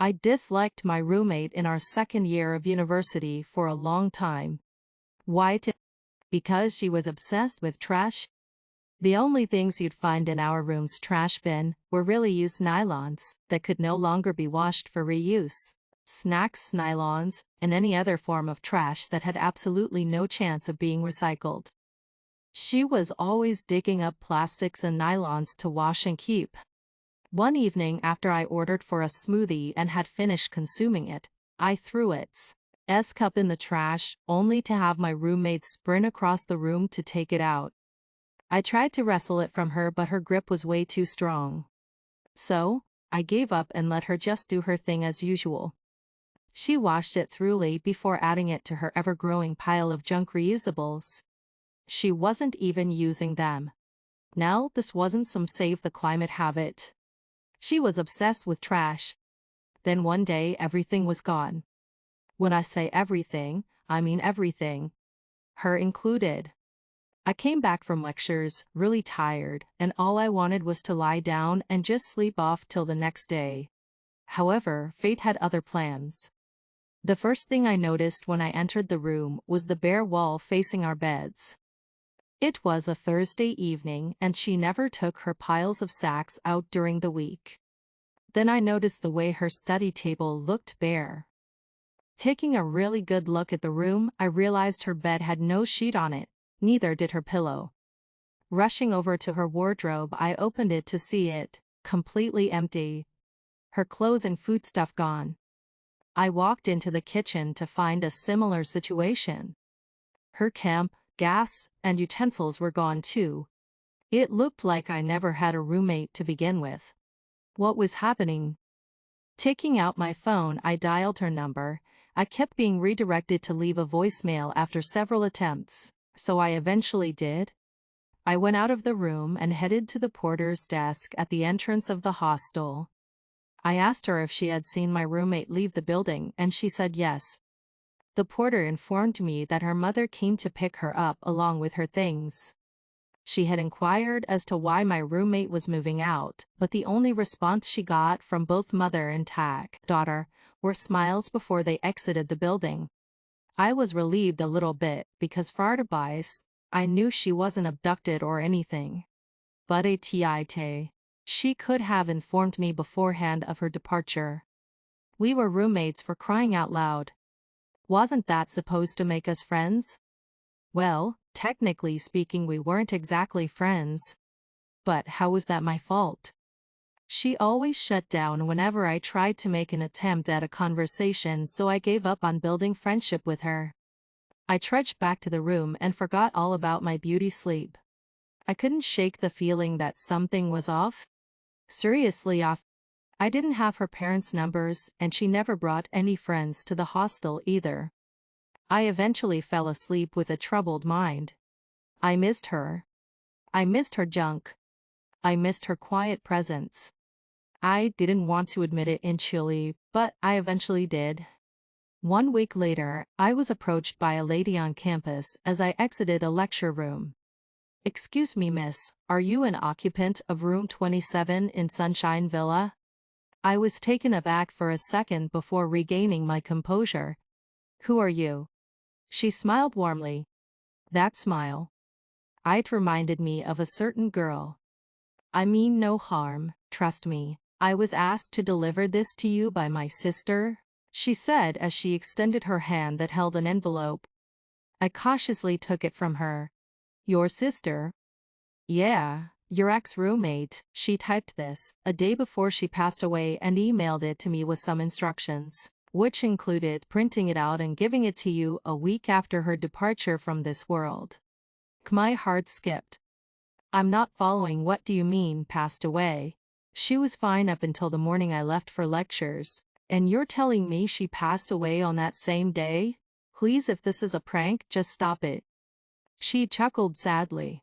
I disliked my roommate in our second year of university for a long time. Why? Because she was obsessed with trash. The only things you'd find in our room's trash bin were really used nylons that could no longer be washed for reuse, snacks, nylons, and any other form of trash that had absolutely no chance of being recycled. She was always digging up plastics and nylons to wash and keep. One evening after I ordered for a smoothie and had finished consuming it, I threw its cup in the trash, only to have my roommate sprint across the room to take it out. I tried to wrestle it from her, but her grip was way too strong. So, I gave up and let her just do her thing as usual. She washed it thoroughly before adding it to her ever-growing pile of junk reusables. She wasn't even using them. Now, this wasn't some save the climate habit. She was obsessed with trash. Then one day everything was gone. When I say everything, I mean everything. Her included. I came back from lectures, really tired, and all I wanted was to lie down and just sleep off till the next day. However, fate had other plans. The first thing I noticed when I entered the room was the bare wall facing our beds. It was a Thursday evening and she never took her piles of sacks out during the week. Then I noticed the way her study table looked bare. Taking a really good look at the room, I realized her bed had no sheet on it, neither did her pillow. Rushing over to her wardrobe, I opened it to see it completely empty. Her clothes and foodstuff gone. I walked into the kitchen to find a similar situation. Her camp, gas, and utensils were gone too. It looked like I never had a roommate to begin with. What was happening? Taking out my phone, I dialed her number. I kept being redirected to leave a voicemail after several attempts, so I eventually did. I went out of the room and headed to the porter's desk at the entrance of the hostel. I asked her if she had seen my roommate leave the building, and she said yes. The porter informed me that her mother came to pick her up along with her things. She had inquired as to why my roommate was moving out, but the only response she got from both mother and daughter were smiles before they exited the building. I was relieved a little bit because Fartabais, I knew she wasn't abducted or anything. But she could have informed me beforehand of her departure. We were roommates, for crying out loud. Wasn't that supposed to make us friends? Well, technically speaking, we weren't exactly friends. But how was that my fault? She always shut down whenever I tried to make an attempt at a conversation, so I gave up on building friendship with her. I trudged back to the room and forgot all about my beauty sleep. I couldn't shake the feeling that something was off. Seriously off. I didn't have her parents' numbers, and she never brought any friends to the hostel either. I eventually fell asleep with a troubled mind. I missed her. I missed her junk. I missed her quiet presence. I didn't want to admit it initially, but I eventually did. 1 week later, I was approached by a lady on campus as I exited a lecture room. "Excuse me, miss, are you an occupant of room 27 in Sunshine Villa?" I was taken aback for a second before regaining my composure. "Who are you?" She smiled warmly. That smile. It reminded me of a certain girl. "I mean no harm, trust me. I was asked to deliver this to you by my sister," she said as she extended her hand that held an envelope. I cautiously took it from her. "Your sister?" "Yeah, your ex-roommate. She typed this a day before she passed away and emailed it to me with some instructions, which included printing it out and giving it to you a week after her departure from this world." My heart skipped. "I'm not following. What do you mean, passed away? She was fine up until the morning I left for lectures, and you're telling me she passed away on that same day? Please, if this is a prank, just stop it." She chuckled sadly.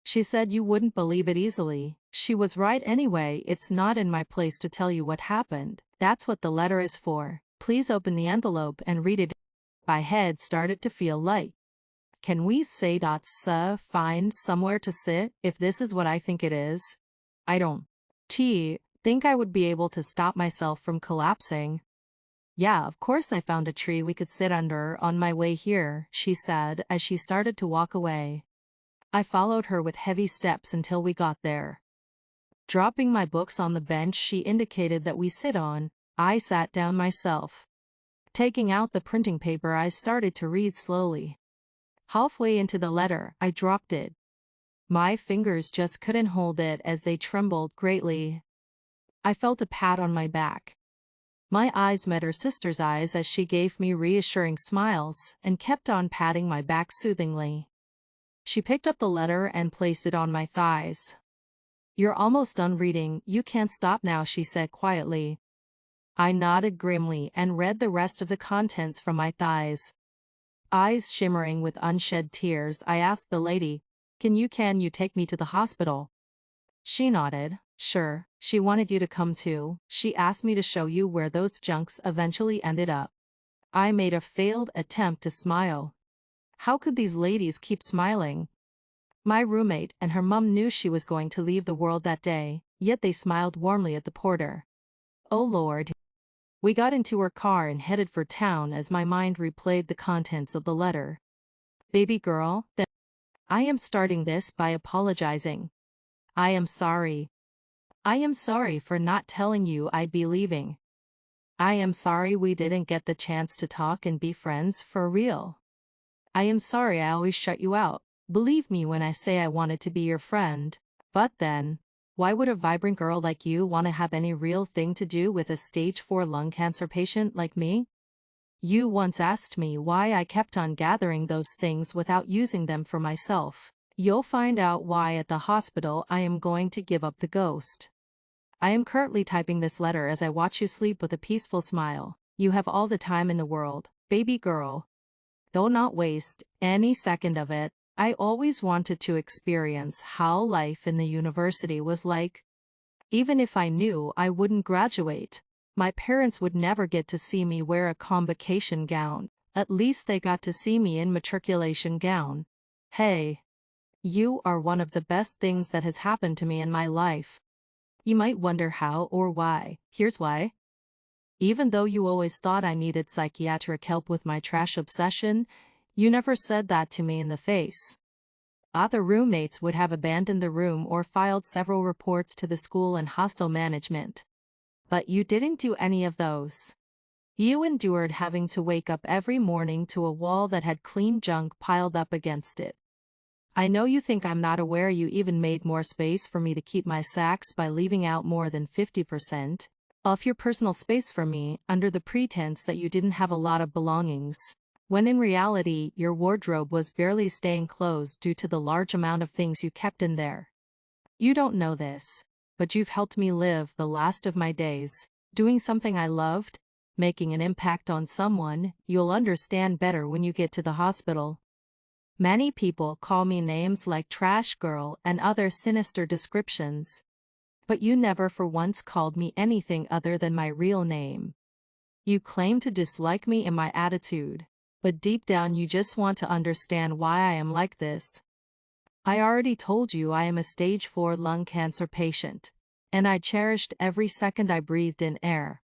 She said you wouldn't believe it easily. She was right anyway. It's not in my place to tell you what happened. That's what the letter is for. Please open the envelope and read it. My head started to feel light. Can we say find somewhere to sit if this is what I think it is? I don't. think I would be able to stop myself from collapsing. Yeah, of course I found a tree we could sit under on my way here, she said as she started to walk away. I followed her with heavy steps until we got there. Dropping my books on the bench she indicated that we sit on, I sat down myself. Taking out the printing paper I started to read slowly. Halfway into the letter, I dropped it. My fingers just couldn't hold it as they trembled greatly. I felt a pat on my back. My eyes met her sister's eyes as she gave me reassuring smiles and kept on patting my back soothingly. She picked up the letter and placed it on my thighs. You're almost done reading, you can't stop now, she said quietly. I nodded grimly and read the rest of the contents from my thighs. Eyes shimmering with unshed tears, I asked the lady, Can you take me to the hospital? She nodded. Sure, she wanted you to come too. She asked me to show you where those junks eventually ended up. I made a failed attempt to smile. How could these ladies keep smiling? My roommate and her mum knew she was going to leave the world that day, yet they smiled warmly at the porter. Oh Lord. We got into her car and headed for town as my mind replayed the contents of the letter. Baby girl, then I am starting this by apologizing. I am sorry. I am sorry for not telling you I'd be leaving. I am sorry we didn't get the chance to talk and be friends for real. I am sorry I always shut you out. Believe me when I say I wanted to be your friend. But then, why would a vibrant girl like you want to have any real thing to do with a stage 4 lung cancer patient like me? You once asked me why I kept on gathering those things without using them for myself. You'll find out why at the hospital. I am going to give up the ghost. I am currently typing this letter as I watch you sleep with a peaceful smile. You have all the time in the world, baby girl. Do not waste any second of it. I always wanted to experience how life in the university was like. Even if I knew I wouldn't graduate, my parents would never get to see me wear a convocation gown. At least they got to see me in matriculation gown. Hey. You are one of the best things that has happened to me in my life. You might wonder how or why. Here's why. Even though you always thought I needed psychiatric help with my trash obsession, you never said that to me in the face. Other roommates would have abandoned the room or filed several reports to the school and hostel management. But you didn't do any of those. You endured having to wake up every morning to a wall that had clean junk piled up against it. I know you think I'm not aware you even made more space for me to keep my sacks by leaving out more than 50% of your personal space for me under the pretense that you didn't have a lot of belongings, when in reality your wardrobe was barely staying closed due to the large amount of things you kept in there. You don't know this, but you've helped me live the last of my days, doing something I loved, making an impact on someone you'll understand better when you get to the hospital. Many people call me names like Trash Girl and other sinister descriptions. But you never for once called me anything other than my real name. You claim to dislike me and my attitude, but deep down you just want to understand why I am like this. I already told you I am a stage 4 lung cancer patient, and I cherished every second I breathed in air.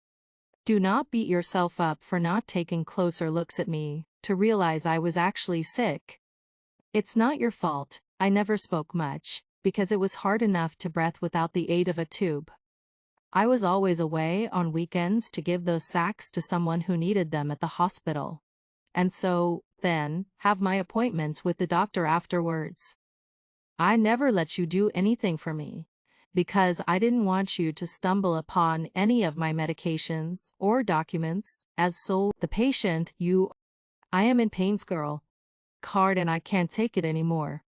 Do not beat yourself up for not taking closer looks at me to realize I was actually sick. It's not your fault. I never spoke much, because it was hard enough to breathe without the aid of a tube. I was always away on weekends to give those sacks to someone who needed them at the hospital. And so, then, have my appointments with the doctor afterwards. I never let you do anything for me, because I didn't want you to stumble upon any of my medications or documents as the patient you. I am in pain, girl. Hard and I can't take it anymore.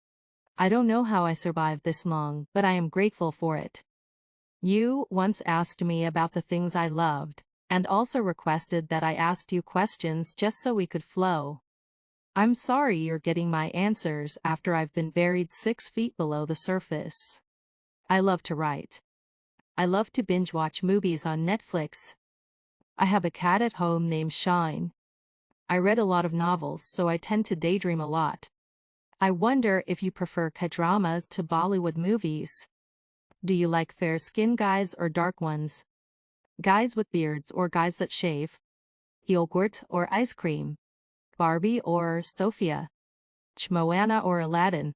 I don't know how I survived this long, but I am grateful for it. You once asked me about the things I loved, and also requested that I asked you questions just so we could flow. I'm sorry you're getting my answers after I've been buried 6 feet below the surface. I love to write. I love to binge watch movies on Netflix. I have a cat at home named Shine. I read a lot of novels, so I tend to daydream a lot. I wonder if you prefer K-dramas to Bollywood movies. Do you like fair-skinned guys or dark ones? Guys with beards or guys that shave? Yogurt or ice cream? Barbie or Sophia? Moana or Aladdin?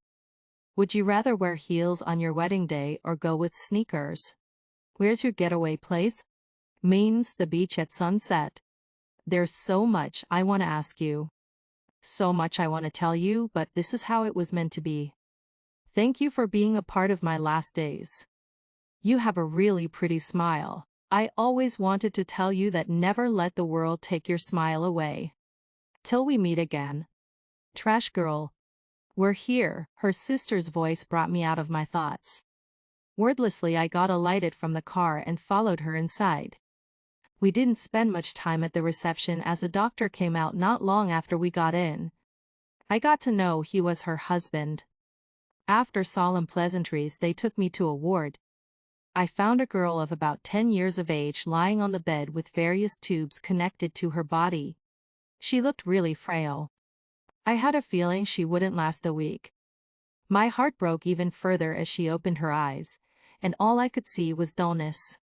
Would you rather wear heels on your wedding day or go with sneakers? Where's your getaway place? Means the beach at sunset. There's so much I want to ask you. So much I want to tell you, but this is how it was meant to be. Thank you for being a part of my last days. You have a really pretty smile. I always wanted to tell you that never let the world take your smile away. Till we meet again. Trash girl. We're here, her sister's voice brought me out of my thoughts. Wordlessly I got alighted from the car and followed her inside. We didn't spend much time at the reception as a doctor came out not long after we got in. I got to know he was her husband. After solemn pleasantries they took me to a ward. I found a girl of about 10 years of age lying on the bed with various tubes connected to her body. She looked really frail. I had a feeling she wouldn't last the week. My heart broke even further as she opened her eyes, and all I could see was dullness.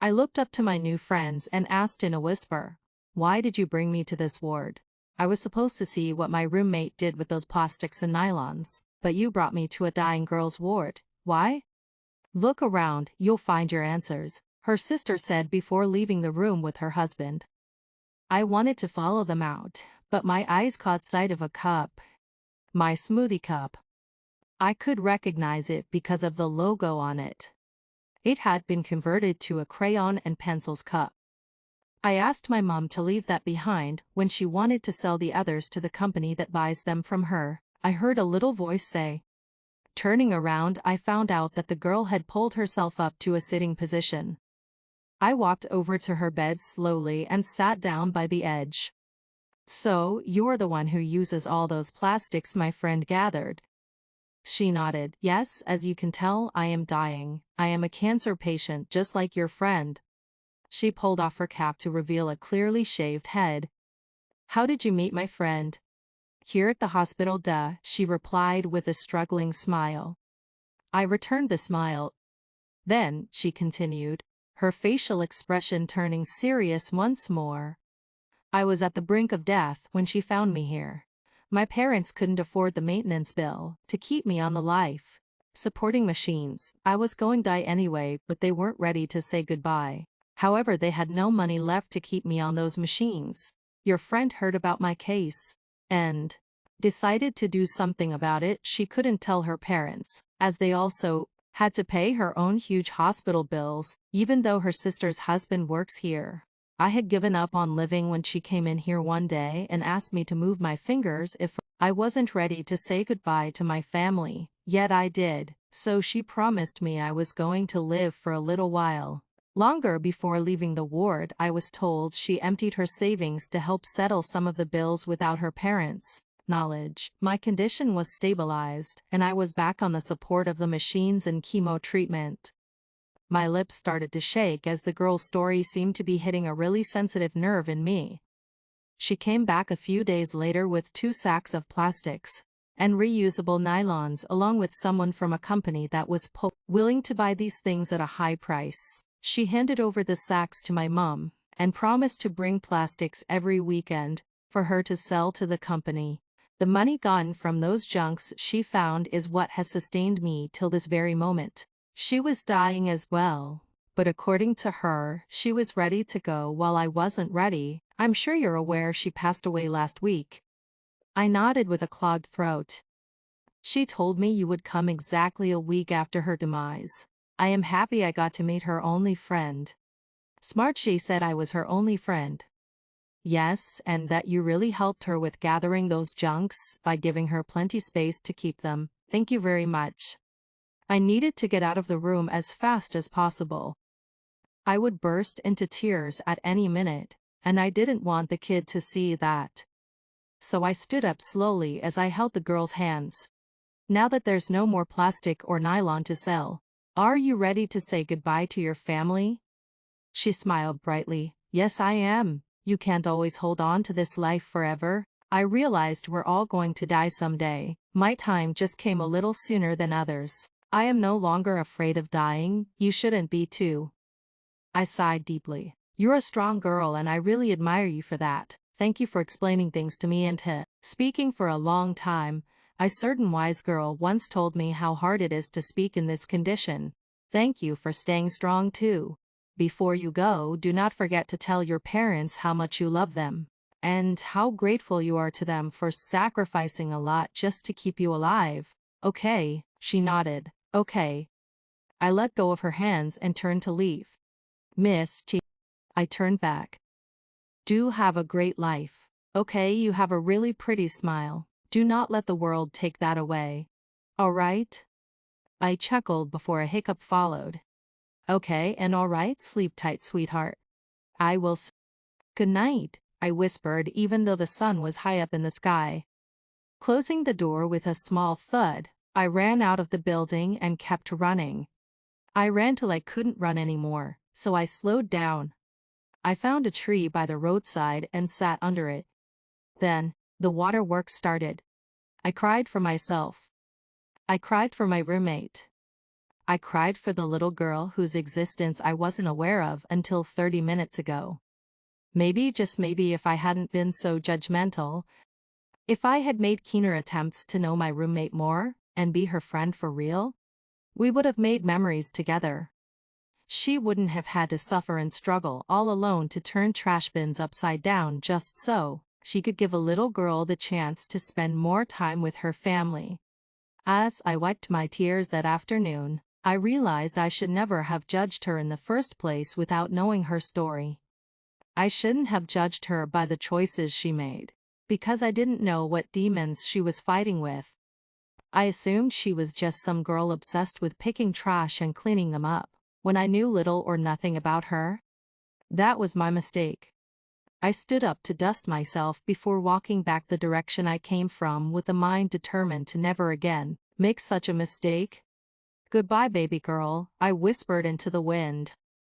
I looked up to my new friends and asked in a whisper, "Why did you bring me to this ward? I was supposed to see what my roommate did with those plastics and nylons, but you brought me to a dying girl's ward. Why?" "Look around, you'll find your answers," her sister said before leaving the room with her husband. I wanted to follow them out, but my eyes caught sight of a cup. My smoothie cup. I could recognize it because of the logo on it. It had been converted to a crayon and pencils cup. I asked my mom to leave that behind when she wanted to sell the others to the company that buys them from her. I heard a little voice say. Turning around, I found out that the girl had pulled herself up to a sitting position. I walked over to her bed slowly and sat down by the edge. "So, you're the one who uses all those plastics my friend gathered?" She nodded. "Yes, as you can tell, I am dying. I am a cancer patient just like your friend." She pulled off her cap to reveal a clearly shaved head. "How did you meet my friend?" "Here at the hospital, duh," she replied with a struggling smile. I returned the smile. "Then," she continued, her facial expression turning serious once more, "I was at the brink of death when she found me here. My parents couldn't afford the maintenance bill to keep me on the life supporting machines. I was going to die anyway, but they weren't ready to say goodbye. However, they had no money left to keep me on those machines. Your friend heard about my case and decided to do something about it. She couldn't tell her parents, as they also had to pay her own huge hospital bills, even though her sister's husband works here. I had given up on living when she came in here one day and asked me to move my fingers if I wasn't ready to say goodbye to my family, yet I did, so she promised me I was going to live for a little while longer. Before leaving the ward, I was told she emptied her savings to help settle some of the bills without her parents' knowledge. My condition was stabilized, and I was back on the support of the machines and chemo treatment. My lips started to shake as the girl's story seemed to be hitting a really sensitive nerve in me. She came back a few days later with 2 sacks of plastics and reusable nylons along with someone from a company that was willing to buy these things at a high price. She handed over the sacks to my mom and promised to bring plastics every weekend for her to sell to the company. The money gotten from those junks she found is what has sustained me till this very moment. She was dying as well, but according to her, she was ready to go while I wasn't ready. I'm sure you're aware she passed away last week. I nodded with a clogged throat. She told me you would come exactly a week after her demise. I am happy I got to meet her only friend. Smart, she said I was her only friend. Yes, and that you really helped her with gathering those junks by giving her plenty space to keep them. Thank you very much. I needed to get out of the room as fast as possible. I would burst into tears at any minute, and I didn't want the kid to see that. So I stood up slowly as I held the girl's hands. Now that there's no more plastic or nylon to sell, are you ready to say goodbye to your family? She smiled brightly. Yes, I am. You can't always hold on to this life forever. I realized we're all going to die someday. My time just came a little sooner than others. I am no longer afraid of dying, you shouldn't be too. I sighed deeply. You're a strong girl and I really admire you for that. Thank you for explaining things to me and speaking for a long time. A certain wise girl once told me how hard it is to speak in this condition. Thank you for staying strong too. Before you go, do not forget to tell your parents how much you love them. And how grateful you are to them for sacrificing a lot just to keep you alive. Okay, she nodded. Okay. I let go of her hands and turned to leave. Miss Chi. I turned back. Do have a great life. Okay, you have a really pretty smile. Do not let the world take that away. All right? I chuckled before a hiccup followed. Okay, and all right, sleep tight, sweetheart. I will. Good night, I whispered even though the sun was high up in the sky. Closing the door with a small thud, I ran out of the building and kept running. I ran till I couldn't run anymore, so I slowed down. I found a tree by the roadside and sat under it. Then, the waterworks started. I cried for myself. I cried for my roommate. I cried for the little girl whose existence I wasn't aware of until 30 minutes ago. Maybe, just maybe, if I hadn't been so judgmental, if I had made keener attempts to know my roommate more, and be her friend for real, we would have made memories together. She wouldn't have had to suffer and struggle all alone to turn trash bins upside down just so she could give a little girl the chance to spend more time with her family. As I wiped my tears that afternoon, I realized I should never have judged her in the first place without knowing her story. I shouldn't have judged her by the choices she made, because I didn't know what demons she was fighting with. I assumed she was just some girl obsessed with picking trash and cleaning them up, when I knew little or nothing about her. That was my mistake. I stood up to dust myself before walking back the direction I came from with a mind determined to never again make such a mistake. Goodbye, baby girl, I whispered into the wind.